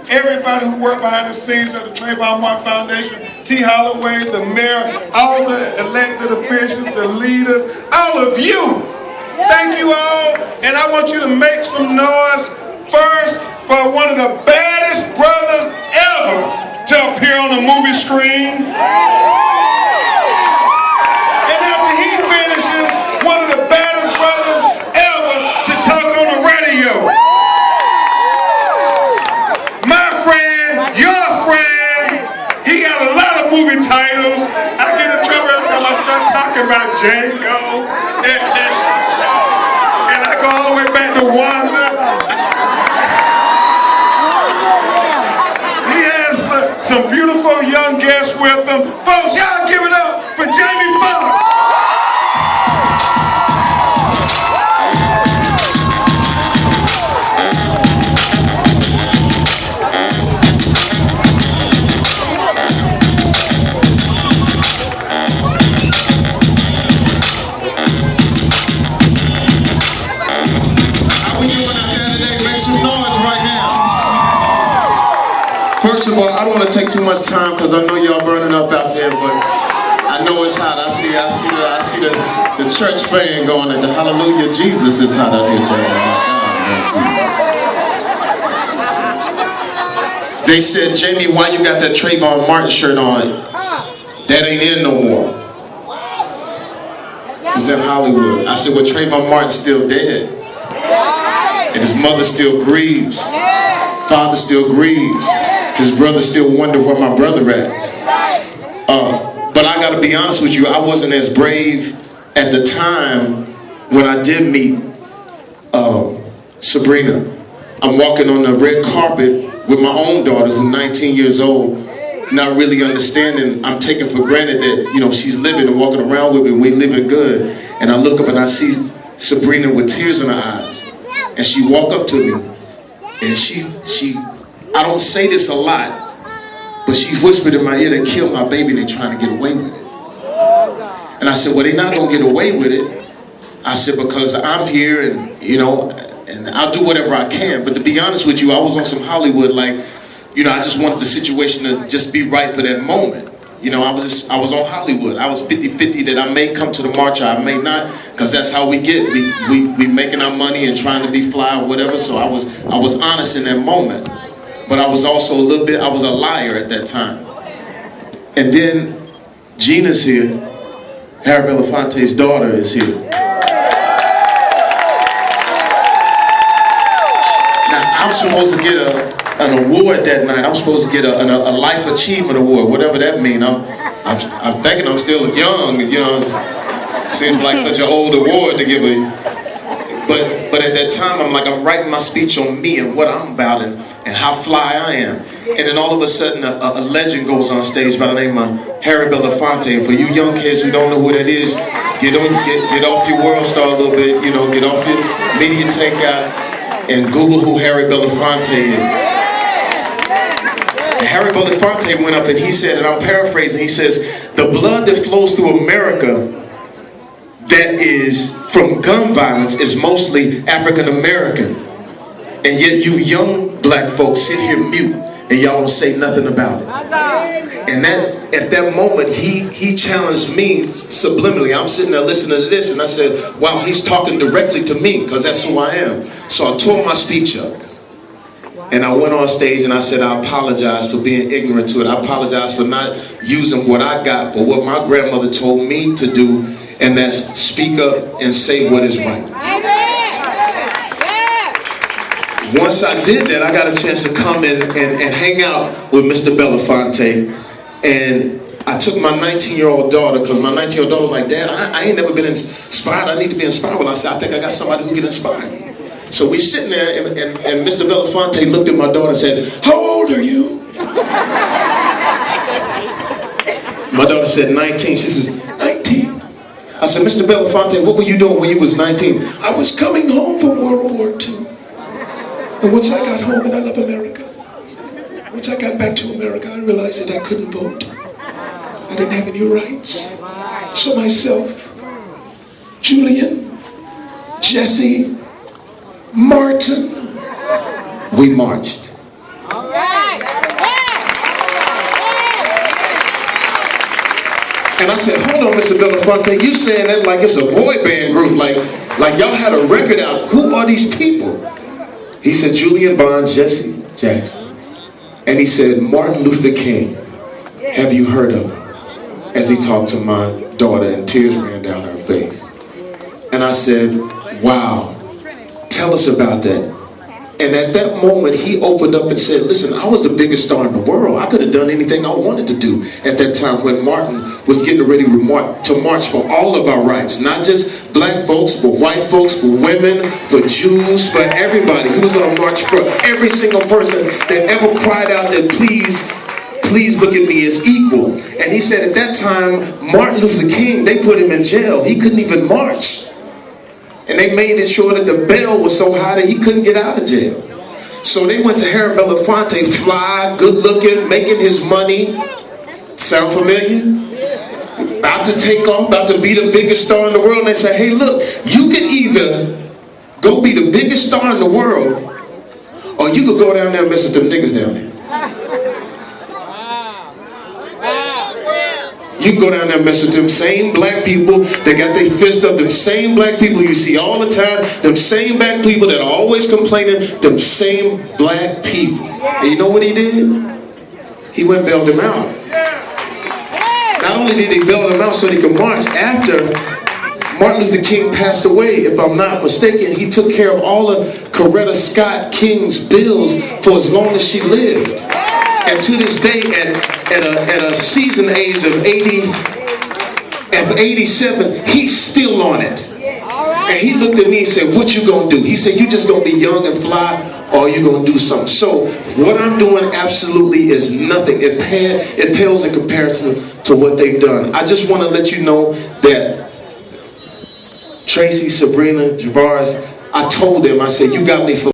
everybody who worked behind the scenes of the Trayvon Foundation, T. Holloway, the mayor, all the elected officials, the leaders, all of you. Thank you all, and I want you to make some noise first for one of the baddest brothers ever to appear on the movie screen. And after he finishes, one of the baddest brothers ever to talk on the radio. My friend, your friend, he got a lot of movie titles. I get in trouble every time I start talking about Django. And I go all the way back to Wanda. He has some beautiful young guests with him. Folks, y'all give it up for Jamie Foxx. First of all, I don't want to take too much time because I know y'all burning up out there, but I know it's hot. I see the church fan going at the Hallelujah Jesus is hot out here, Jamie. They said, Jamie, why you got that Trayvon Martin shirt on? That ain't in no more. He's in Hollywood. I said, well, Trayvon Martin's still dead. And his mother still grieves. Father still grieves. His brother still wonder where my brother at. But I gotta be honest with you, I wasn't as brave at the time when I did meet Sabrina. I'm walking on the red carpet with my own daughter who's 19 years old, not really understanding. I'm taking for granted that, you know, she's living and walking around with me and we living good. And I look up and I see Sabrina with tears in her eyes. And she walk up to me and she I don't say this a lot, but she whispered in my ear, they killed my baby, they trying to get away with it. And I said, well, they're not gonna get away with it. I said, because I'm here and, you know, and I'll do whatever I can. But to be honest with you, I was on some Hollywood, like, you know, I just wanted the situation to just be right for that moment. You know, I was on Hollywood. I was 50-50 that I may come to the march, or I may not, because that's how we get. We making our money and trying to be fly or whatever. So I was honest in that moment. But I was also a little bit, I was a liar at that time. And then Gina's here. Harry Belafonte's daughter is here. Now, I'm supposed to get an award that night. I'm supposed to get a life achievement award, whatever that means. I'm thinking I'm still young, you know. Seems like such an old award to give a. But at that time, I'm writing my speech on me and what I'm about and how fly I am. And then all of a sudden, a legend goes on stage by the name of Harry Belafonte. And for you young kids who don't know who that is, get off your World Star a little bit, you know, get off your media takeout and Google who Harry Belafonte is. And Harry Belafonte went up and he said, and I'm paraphrasing, he says, the blood that flows through America that is from gun violence is mostly African American. And yet you young black folks sit here mute and y'all don't say nothing about it. And that at that moment he challenged me subliminally. I'm sitting there listening to this and I said, wow, he's talking directly to me because that's who I am. So I tore my speech up. And I went on stage and I said, I apologize for being ignorant to it. I apologize for not using what I got for what my grandmother told me to do, and that's speak up and say what is right. Once I did that, I got a chance to come in and hang out with Mr. Belafonte. And I took my 19-year-old daughter, because my 19-year-old daughter was like, Dad, I ain't never been inspired. I need to be inspired. Well, I said, I think I got somebody who can inspire me. So we sitting there, and Mr. Belafonte looked at my daughter and said, how old are you? My daughter said 19. She says, 19. I said, Mr. Belafonte, what were you doing when you was 19? I was coming home from World War II. And once I got home, and I love America, once I got back to America, I realized that I couldn't vote. I didn't have any rights. So myself, Julian, Jesse, Martin, we marched. And I said, hold on, Mr. Belafonte, you saying that like it's a boy band group, like y'all had a record out. Who are these people? He said, Julian Bond, Jesse Jackson. And he said, Martin Luther King. Have you heard of him? As he talked to my daughter and tears ran down her face. And I said, wow, tell us about that. And at that moment, he opened up and said, listen, I was the biggest star in the world. I could have done anything I wanted to do at that time when Martin was getting ready to march for all of our rights. Not just black folks, but white folks, for women, for Jews, for everybody. He was going to march for every single person that ever cried out that please look at me as equal. And he said at that time, Martin Luther King, they put him in jail. He couldn't even march. And they made it sure that the bail was so high that he couldn't get out of jail. So they went to Harry Belafonte, fly, good looking, making his money. Sound familiar? About to take off, about to be the biggest star in the world. And they said, hey look, you can either go be the biggest star in the world, or you could go down there and mess with them niggas down there. You can go down there and mess with them same black people that got their fist up, them same black people you see all the time, them same black people that are always complaining, them same black people. And you know what he did? He went and bailed them out. Not only did he bail them out so they could march, after Martin Luther King passed away, if I'm not mistaken, he took care of all of Coretta Scott King's bills for as long as she lived. And to this day, at a seasoned age of 87, he's still on it. And he looked at me and said, what you gonna do? He said, you just gonna be young and fly, or you gonna do something? So what I'm doing absolutely is nothing. It pales in comparison to what they've done. I just want to let you know that Tracy, Sabrina, Javaris, I told them, I said, you got me for